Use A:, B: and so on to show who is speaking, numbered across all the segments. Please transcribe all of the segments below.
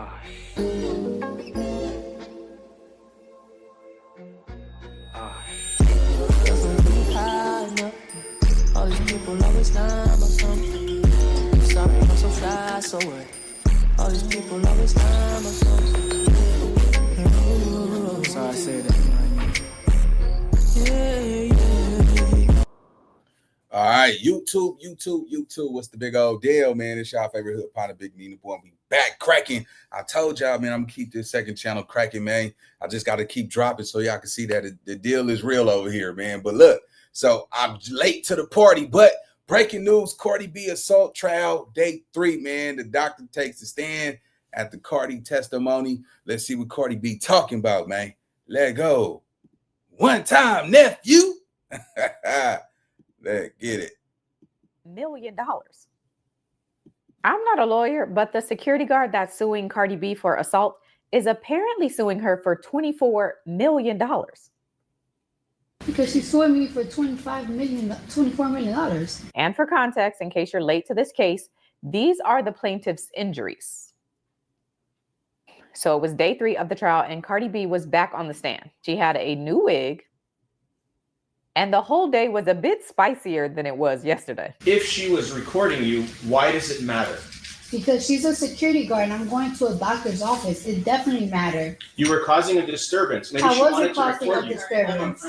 A: All these people always lying about something. Sorry, I'm so fly, so what? All these people always lying about something. So I say that.
B: All right, YouTube. What's the big old deal, man? It's y'all favorite hood partner, Big NINABOY. We back cracking. I told y'all, man, I'm gonna keep this second channel cracking, man. I just got to keep dropping so y'all can see that the deal is real over here, man. But look, so I'm late to the party, but breaking news: Cardi B assault trial, day 3, man. The doctor takes the stand at the Cardi testimony. Let's see what Cardi B talking about, man. Let go. One time, nephew. Let's get it.
C: $1 million. I'm not a lawyer, but the security guard that's suing Cardi B for assault is apparently suing her for $24 million.
D: Because she's suing me for $24 million.
C: And for context, in case you're late to this case, these are the plaintiff's injuries. So it was day 3 of the trial, and Cardi B was back on the stand. She had a new wig, and the whole day was a bit spicier than it was yesterday.
E: If she was recording you, why does it matter?
D: Because she's a security guard and I'm going to a doctor's office. It definitely mattered.
E: You were causing a disturbance. Maybe
D: I
E: she
D: wasn't
E: wanted to
D: causing
E: record
D: a
E: you.
D: disturbance.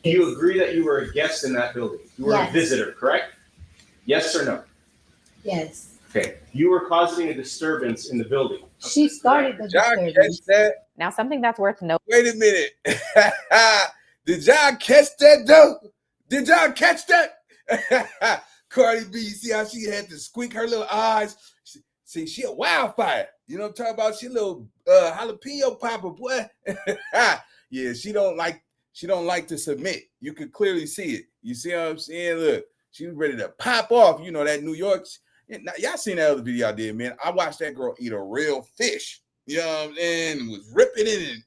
E: Do you agree that you were a guest in that building? You were
D: Yes.
E: a visitor, correct? Yes or no?
D: Yes.
E: Okay. You were causing a disturbance in the building.
D: She started the
B: Did y'all
D: disturbance.
B: catch that?
C: Now, something that's worth noting.
B: Wait a minute. Did y'all catch that though? Did y'all catch that? Cardi B, you see how she had to squeak her little eyes? See, she a wildfire. You know what I'm talking about? She a little jalapeno popper, boy. Yeah, she don't like to submit. You could clearly see it. You see what I'm saying? Look, she was ready to pop off. You know that New York. Now, y'all seen that other video I did, man. I watched that girl eat a real fish. You know what I'm saying? And was ripping it and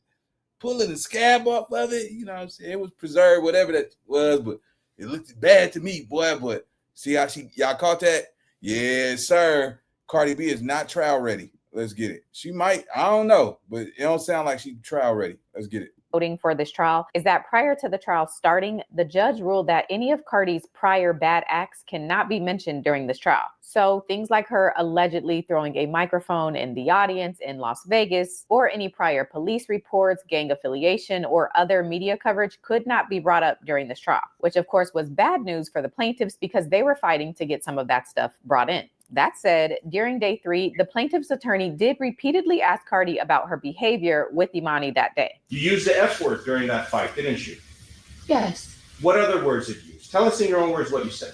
B: pulling the scab off of it. You know what I'm saying? It was preserved, whatever that was, but it looked bad to me, boy. But see how y'all caught that? Yes, sir. Cardi B is not trial ready. Let's get it. She might, I don't know, but it don't sound like she's trial ready. Let's get it.
C: Voting for this trial is that prior to the trial starting, the judge ruled that any of Cardi's prior bad acts cannot be mentioned during this trial. So things like her allegedly throwing a microphone in the audience in Las Vegas, or any prior police reports, gang affiliation, or other media coverage could not be brought up during this trial, which of course was bad news for the plaintiffs because they were fighting to get some of that stuff brought in. That said, during day 3, the plaintiff's attorney did repeatedly ask Cardi about her behavior with Imani that day.
E: You used the F word during that fight, didn't you?
D: Yes.
E: What other words did you use? Tell us in your own words what you said.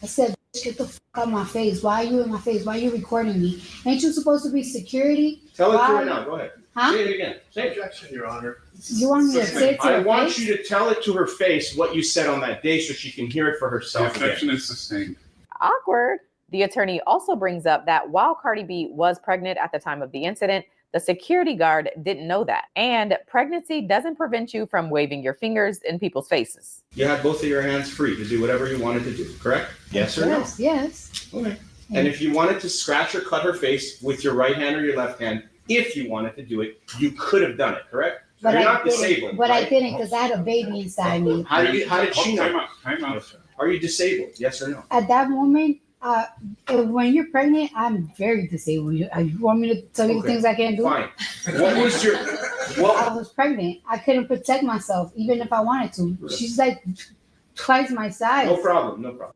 D: I said, get the fuck out of my face. Why are you in my face? Why are you recording me? Ain't you supposed to be security?
E: Tell it to her now. Go ahead.
D: Huh?
E: Say it again. Say it.
F: Objection, Your Honor.
D: You want me to say it to
E: I
D: her
E: want
D: face?
E: you to tell it to her face what you said on that day so she can hear it for
F: The
E: herself.
F: objection is sustained.
C: Awkward. The attorney also brings up that while Cardi B was pregnant at the time of the incident, the security guard didn't know that. And pregnancy doesn't prevent you from waving your fingers in people's faces.
E: You had both of your hands free to do whatever you wanted to do, correct? Yes or
D: Yes, yes.
E: no? Okay. And if you wanted to scratch or cut her face with your right hand or your left hand, if you wanted to do it, you could have done it, correct?
D: But
E: You're
D: I
E: not
D: didn't.
E: disabled.
D: But
E: right?
D: I didn't because I had a baby inside me.
E: How did she
F: Time
E: know?
F: out. Time out.
E: Are you disabled? Yes or no?
D: At that moment, when you're pregnant, I'm very disabled. You want me to tell you the
E: Okay,
D: things I can't do?
E: Fine. What was your
D: I was pregnant. I couldn't protect myself, even if I wanted to. She's like twice my size.
E: No problem. No problem.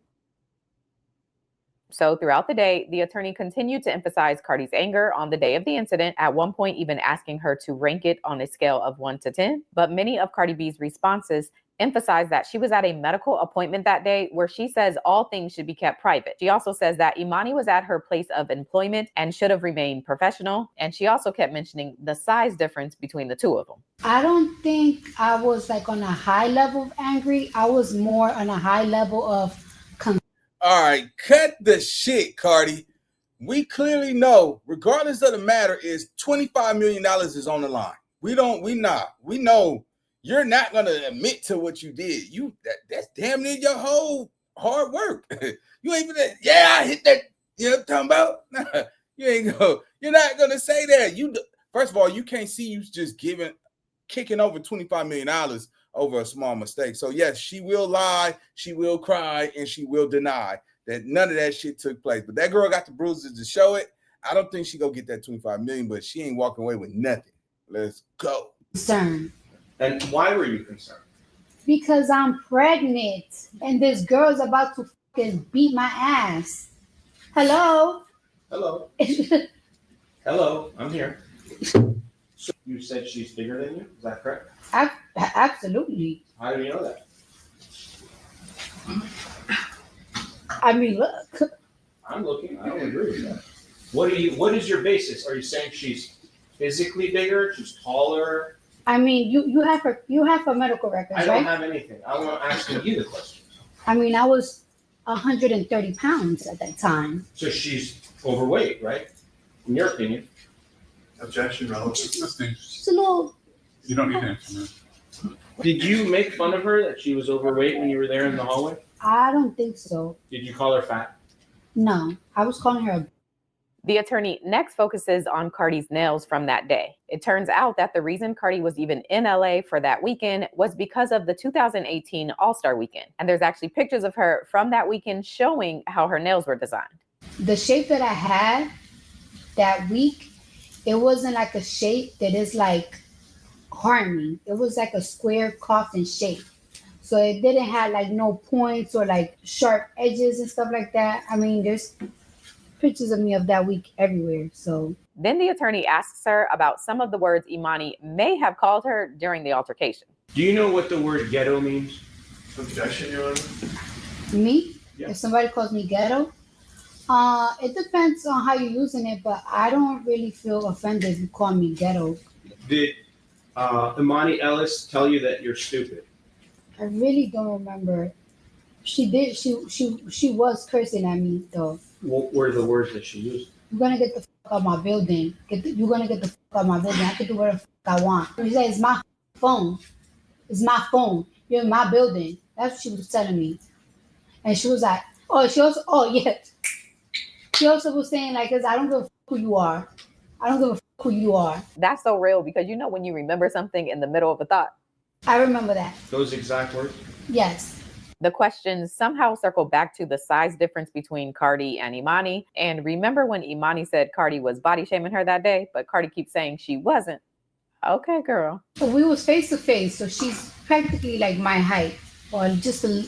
C: So throughout the day, the attorney continued to emphasize Cardi's anger on the day of the incident, at one point even asking her to rank it on a scale of 1 to 10. But many of Cardi B's responses emphasize that she was at a medical appointment that day where she says all things should be kept private. She also says that Imani was at her place of employment and should have remained professional. And she also kept mentioning the size difference between the two of them.
D: I don't think I was like on a high level of angry. I was more on a high level of
B: All right, cut the shit, Cardi. We clearly know, regardless of the matter, is $25 million is on the line. We know you're not gonna admit to what you did. That's damn near your whole hard work. You ain't even I hit that, you know what I'm talking about? You're not gonna say that. First of all, you can't see you just kicking over $25 million over a small mistake. So yes, she will lie, she will cry, and she will deny that none of that shit took place. But that girl got the bruises to show it. I don't think she gonna get that $25 million, but she ain't walking away with nothing. Let's go.
D: Concerned.
E: And why were you concerned?
D: Because I'm pregnant and this girl's about to fucking beat my ass. Hello?
E: Hello. Hello, I'm here. So you said she's bigger than you? Is that correct?
D: Absolutely.
E: How do you know that?
D: I mean, look.
E: I'm looking. I don't agree with that. What is your basis? Are you saying she's physically bigger? She's taller?
D: I mean, you have her medical records,
E: I don't
D: right?
E: have anything. I'm asking you the question.
D: I mean, I was 130 pounds at that time.
E: So she's overweight, right? In your opinion.
F: Objection, relevant.
D: She's a little.
F: You don't need to answer that.
E: Did you make fun of her that she was overweight when you were there in the hallway?
D: I don't think so.
E: Did you call her fat?
D: No, I was calling her.
C: The attorney next focuses on Cardi's nails from that day. It turns out that the reason Cardi was even in LA for that weekend was because of the 2018 All-Star Weekend. And there's actually pictures of her from that weekend showing how her nails were designed.
D: The shape that I had that week, it wasn't like a shape that is like harming. It was like a square coffin shape. So it didn't have like no points or like sharp edges and stuff like that. I mean, there's pictures of me of that week everywhere. So
C: then the attorney asks her about some of the words Imani may have called her during the altercation.
E: Do you know what the word ghetto means?
F: Objection, Your Honor.
D: me,
E: Yeah.
D: if somebody calls me ghetto, it depends on how you're using it, but I don't really feel offended if you call me ghetto.
E: Did Imani Ellis tell you that you're stupid?
D: I really don't remember. She did. She was cursing at me though.
E: What were the words that she used?
D: You're gonna get the fuck out of my building. You're gonna get the fuck out of my building. I can do whatever the fuck I want. She said, "It's my phone. It's my phone. You're in my building." That's what she was telling me. And she was like, yeah. She also was saying like, "Cause I don't give a fuck who you are. I don't give a fuck who you are."
C: That's so real because you know when you remember something in the middle of a thought.
D: I remember that.
E: Those exact words?
D: Yes.
C: The questions somehow circle back to the size difference between Cardi and Imani. And remember when Imani said Cardi was body shaming her that day, but Cardi keeps saying she wasn't. Okay, girl.
D: So we was face to face, so she's practically like my height, or just a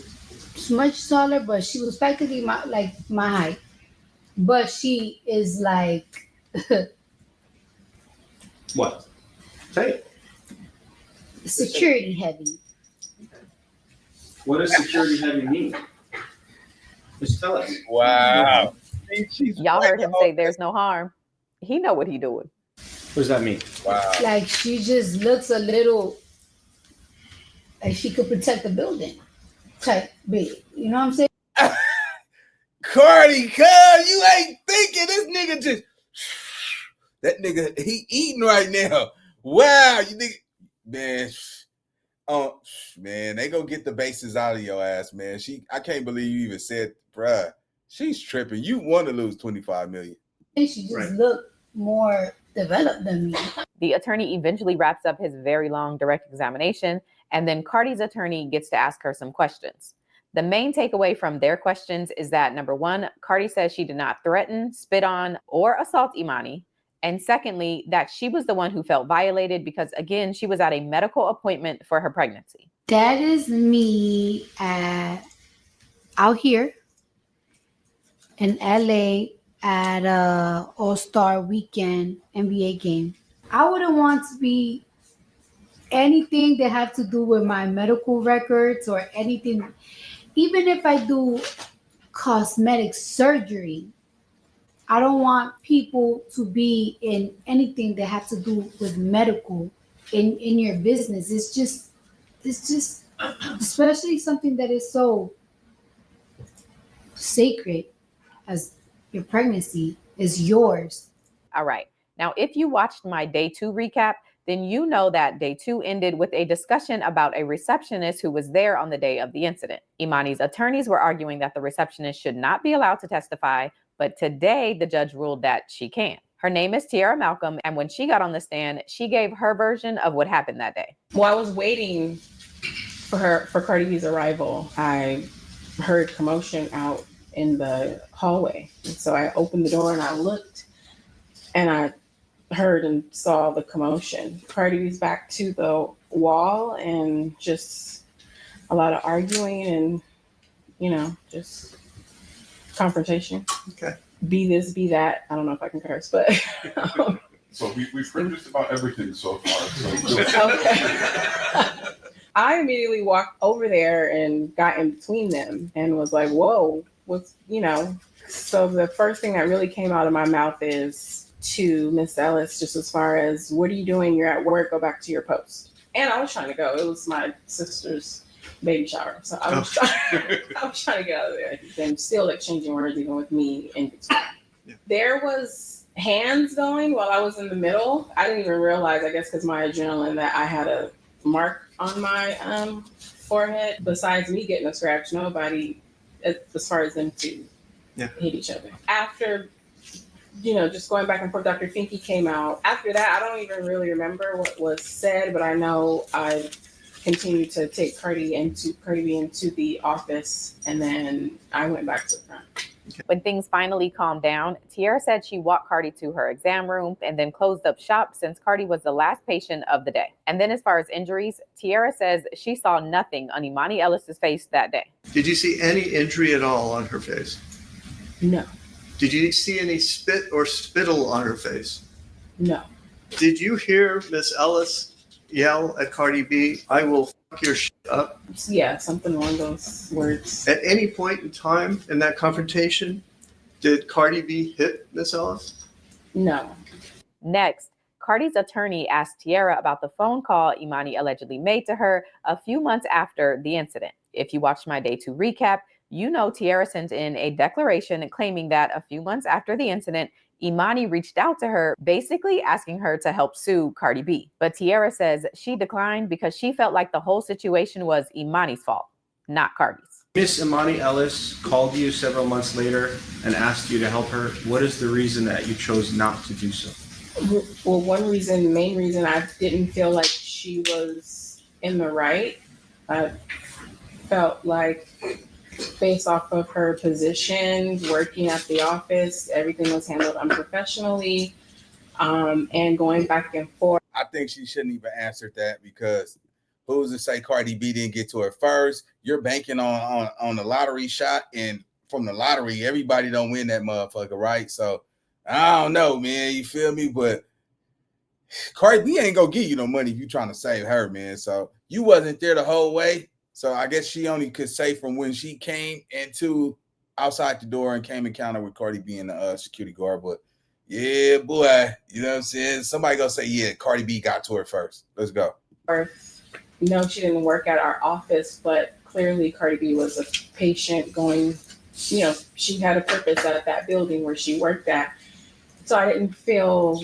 D: much taller, but she was practically my height. But she is like
E: What? Say it.
D: security heavy.
E: What does security heavy mean? Just tell us.
B: Wow.
C: Y'all heard him say there's no harm. He know what he doing.
E: What does that mean?
B: Wow.
D: Like she just looks a little like she could protect the building type big. You know what I'm saying?
B: Cardi, cuz you ain't thinking this nigga just that nigga he eating right now. Wow, you nigga, man. Oh man, they gonna get the bases out of your ass, man. I can't believe you even said, bruh. She's tripping. You want to lose 25 million.
D: And she just
E: Right.
D: looked more developed than me.
C: The attorney eventually wraps up his very long direct examination, and then Cardi's attorney gets to ask her some questions. The main takeaway from their questions is that, number one, Cardi says she did not threaten, spit on, or assault Imani. And secondly, that she was the one who felt violated because, again, she was at a medical appointment for her pregnancy.
D: That is me out here in LA at a All-Star Weekend NBA game. I wouldn't want to be anything that had to do with my medical records or anything. Even if I do cosmetic surgery, I don't want people to be in anything that has to do with medical in your business. It's just especially something that is so sacred as your pregnancy is yours.
C: All right. Now, if you watched my day 2 recap, then you know that day 2 ended with a discussion about a receptionist who was there on the day of the incident. Imani's attorneys were arguing that the receptionist should not be allowed to testify, But today, the judge ruled that she can. Her name is Tiara Malcolm, and when she got on the stand, she gave her version of what happened that day.
G: Well, I was waiting for Cardi B's arrival. I heard commotion out in the hallway. And so I opened the door and I looked, and I heard and saw the commotion. Cardi B's back to the wall, and just a lot of arguing and, just confrontation.
F: Okay.
G: Be this, be that. I don't know if I can curse, but.
F: So we've heard just about everything so far.
G: Okay. I immediately walked over there and got in between them and was like, whoa, So the first thing that really came out of my mouth is to Miss Ellis, just as far as, what are you doing? You're at work, go back to your post. And I was trying to go. It was my sister's baby shower. So I was trying to get out of there. And still exchanging words even with me in between.
F: Yeah.
G: There was hands going while I was in the middle. I didn't even realize, I guess because my adrenaline, that I had a mark on my forehead. Besides me getting a scratch, nobody, as far as them two, hit each other. After, just going back and forth, Dr. Finke came out. After that, I don't even really remember what was said, but I know I continued to take Cardi B into the office, and then I went back to the front.
C: When things finally calmed down, Tiara said she walked Cardi to her exam room and then closed up shop since Cardi was the last patient of the day. And then as far as injuries, Tiara says she saw nothing on Imani Ellis's face that day.
H: Did you see any injury at all on her face?
G: No.
H: Did you see any spit or spittle on her face?
G: No.
H: Did you hear Miss Ellis yell at Cardi B, "I will fuck your shit up"?
G: Yeah, something along those words.
H: At any point in time in that confrontation, did Cardi B hit Miss Ellis?
G: No.
C: Next, Cardi's attorney asked Tiara about the phone call Imani allegedly made to her a few months after the incident. If you watched my Day 2 recap, you know Tiara sent in a declaration claiming that a few months after the incident, Imani reached out to her, basically asking her to help sue Cardi B. But Tiara says she declined because she felt like the whole situation was Imani's fault, not Cardi's.
E: Miss Imani Ellis called you several months later and asked you to help her. What is the reason that you chose not to do so?
G: Well, main reason I didn't feel like she was in the right. I felt like, based off of her position, working at the office, everything was handled unprofessionally, and going back and forth.
B: I think she shouldn't even answer that, because who's to say Cardi B didn't get to her first? You're banking on the lottery shot, and from the lottery, everybody don't win that motherfucker, right? So I don't know, man. You feel me? But Cardi B ain't gonna give you no money if you trying to save her, man. So you wasn't there the whole way. So I guess she only could say from when she came into outside the door and came encounter with Cardi B and the security guard. But yeah, boy, you know what I'm saying? Somebody gonna say, yeah, Cardi B got to her first. Let's go.
G: No, she didn't work at our office, but clearly Cardi B was a patient going, she had a purpose at that building where she worked at. So I didn't feel,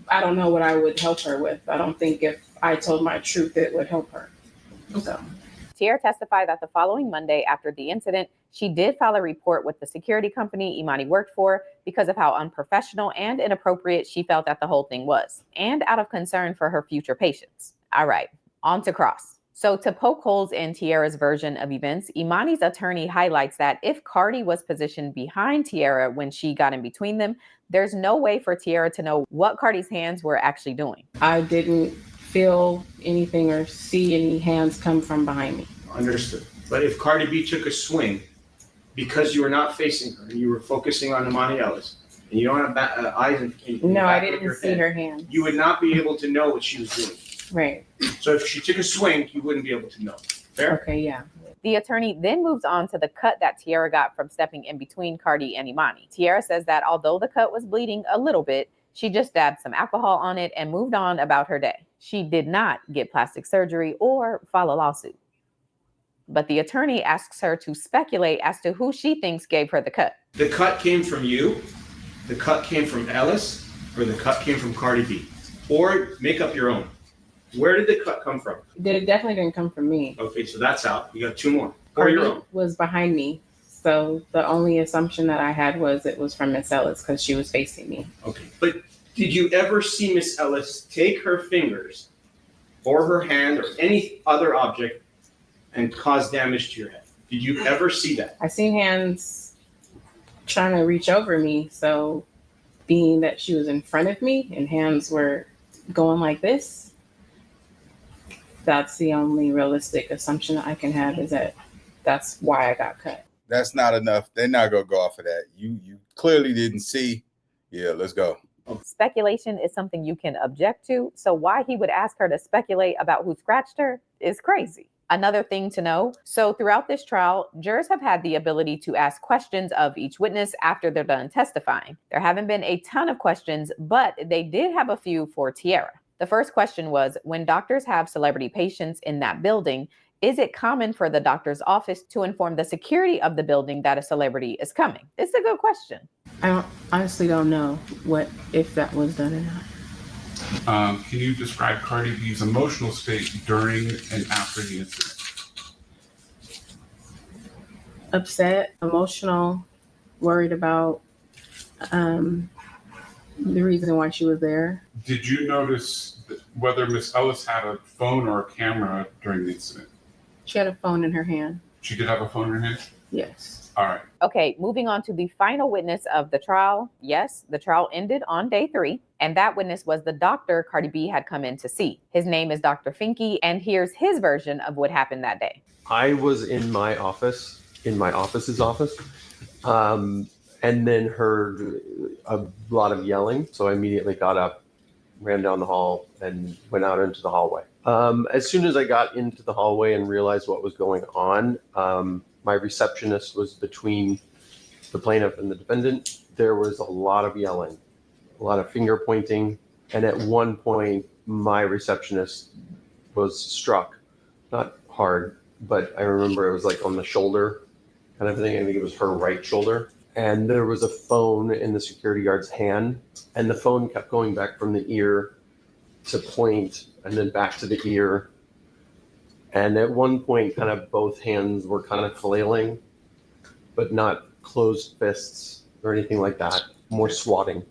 G: I don't know what I would help her with. I don't think if I told my truth, it would help her. So.
C: Tiara testified that the following Monday after the incident, she did file a report with the security company Imani worked for because of how unprofessional and inappropriate she felt that the whole thing was, and out of concern for her future patients. All right, on to Cross. So to poke holes in Tiara's version of events, Imani's attorney highlights that if Cardi was positioned behind Tiara when she got in between them, there's no way for Tiara to know what Cardi's hands were actually doing.
G: I didn't feel anything or see any hands come from behind me.
E: Understood. But if Cardi B took a swing because you were not facing her, you were focusing on Imani Ellis, and you don't have eyes in
G: no, I didn't see her hands.
E: You would not be able to know what she was doing.
G: Right.
E: So if she took a swing, you wouldn't be able to know. Fair?
G: Okay, yeah.
C: The attorney then moves on to the cut that Tiara got from stepping in between Cardi and Imani. Tiara says that although the cut was bleeding a little bit, she just dabbed some alcohol on it and moved on about her day. She did not get plastic surgery or file a lawsuit. But the attorney asks her to speculate as to who she thinks gave her the cut.
E: The cut came from you, the cut came from Ellis, or the cut came from Cardi B? Or make up your own. Where did the cut come from?
G: It definitely didn't come from me.
E: Okay, so that's out. You got two more. Or
G: Cardi
E: your own.
G: was behind me, So the only assumption that I had was it was from Miss Ellis because she was facing me.
E: Okay. But did you ever see Miss Ellis take her fingers or her hand or any other object and cause damage to your head? Did you ever see that?
G: I seen hands trying to reach over me. So being that she was in front of me and hands were going like this, that's the only realistic assumption I can have, is that that's why I got cut.
B: That's not enough. They're not gonna go off of that. You clearly didn't see. Yeah, let's go.
C: Speculation is something you can object to, so why he would ask her to speculate about who scratched her is crazy. Another thing to know, so throughout this trial, jurors have had the ability to ask questions of each witness after they're done testifying. There haven't been a ton of questions, but they did have a few for Tiara. The first question was, when doctors have celebrity patients in that building, is it common for the doctor's office to inform the security of the building that a celebrity is coming? It's a good question.
G: I honestly don't know if that was done or not.
F: Can you describe Cardi B's emotional state during and after the incident?
G: Upset, emotional, worried about the reason why she was there.
F: Did you notice whether Miss Ellis had a phone or a camera during the incident?
G: She had a phone in her hand.
F: She did have a phone in her hand?
G: Yes.
F: All right.
C: Okay, moving on to the final witness of the trial. Yes, the trial ended on day 3, and that witness was the doctor Cardi B had come in to see. His name is Dr. Finke, and here's his version of what happened that day.
I: I was in my office, in my office's office, and then heard a lot of yelling. So I immediately got up, ran down the hall, and went out into the hallway. As soon as I got into the hallway and realized what was going on, my receptionist was between the plaintiff and the defendant. There was a lot of yelling, a lot of finger pointing. And at one point, my receptionist was struck, not hard, but I remember it was like on the shoulder kind of thing. I think it was her right shoulder. And there was a phone in the security guard's hand, and the phone kept going back from the ear to point and then back to the ear. And at one point, kind of both hands were kind of flailing, but not closed fists or anything like that, more swatting.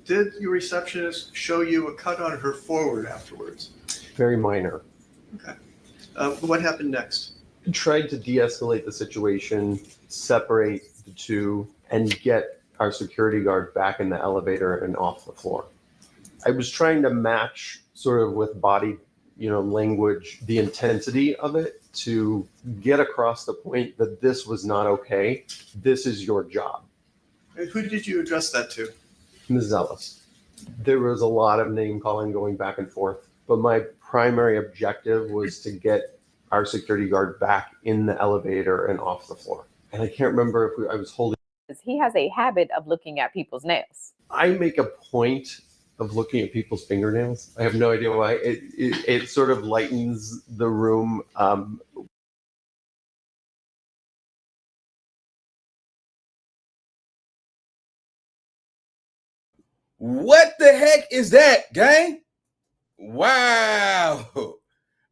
H: Did your receptionist show you a cut on her forward afterwards?
I: Very minor.
H: Okay. What happened next?
I: I tried to de-escalate the situation, separate the two, and get our security guard back in the elevator and off the floor. I was trying to match sort of with body, language, the intensity of it to get across the point that this was not okay. This is your job.
H: And who did you address that to?
I: Ms. Ellis. There was a lot of name calling going back and forth, but my primary objective was to get our security guard back in the elevator and off the floor. And I can't remember if I was holding.
C: He has a habit of looking at people's nails.
I: I make a point of looking at people's fingernails. I have no idea why. It sort of lightens the room.
B: What the heck is that, gang? Wow. All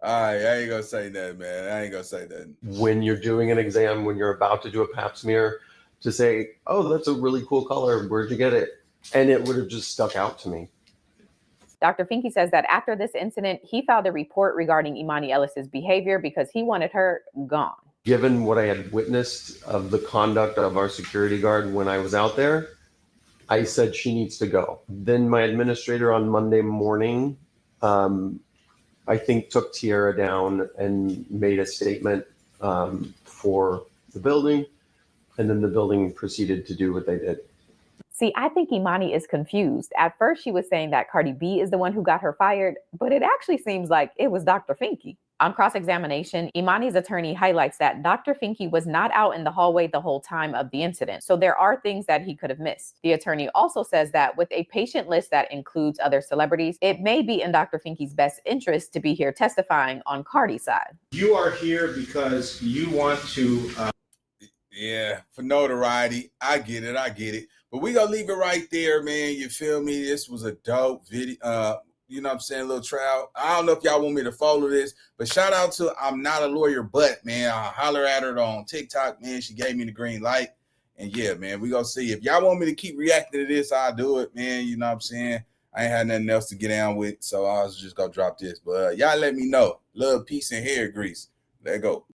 B: right, I ain't gonna say nothing, man. I ain't gonna say nothing.
I: When you're doing an exam, when you're about to do a pap smear, to say, oh, that's a really cool color. Where'd you get it? And it would have just stuck out to me.
C: Dr. Finke says that after this incident, he filed a report regarding Imani Ellis's behavior because he wanted her gone.
I: Given what I had witnessed of the conduct of our security guard when I was out there, I said she needs to go. Then my administrator on Monday morning, I think took Tiara down and made a statement for the building. And then the building proceeded to do what they did.
C: See, I think Imani is confused. At first, she was saying that Cardi B is the one who got her fired, but it actually seems like it was Dr. Finke. On cross-examination, Imani's attorney highlights that Dr. Finke was not out in the hallway the whole time of the incident, so there are things that he could have missed. The attorney also says that with a patient list that includes other celebrities, it may be in Dr. Finke's best interest to be here testifying on Cardi's side.
E: You are here because you want to...
B: Yeah, for notoriety. I get it. But we gonna leave it right there, man. You feel me? This was a dope video. you know what I'm saying, little trial. I don't know if y'all want me to follow this, but shout out to I'm Not a Lawyer, but man, I holler at her on TikTok, man. She gave me the green light. And yeah, man, we gonna see. If y'all want me to keep reacting to this, I'll do it, man. You know what I'm saying? I ain't had nothing else to get down with, so I was just gonna drop this. But y'all let me know. Love, peace, and hair grease. Let go.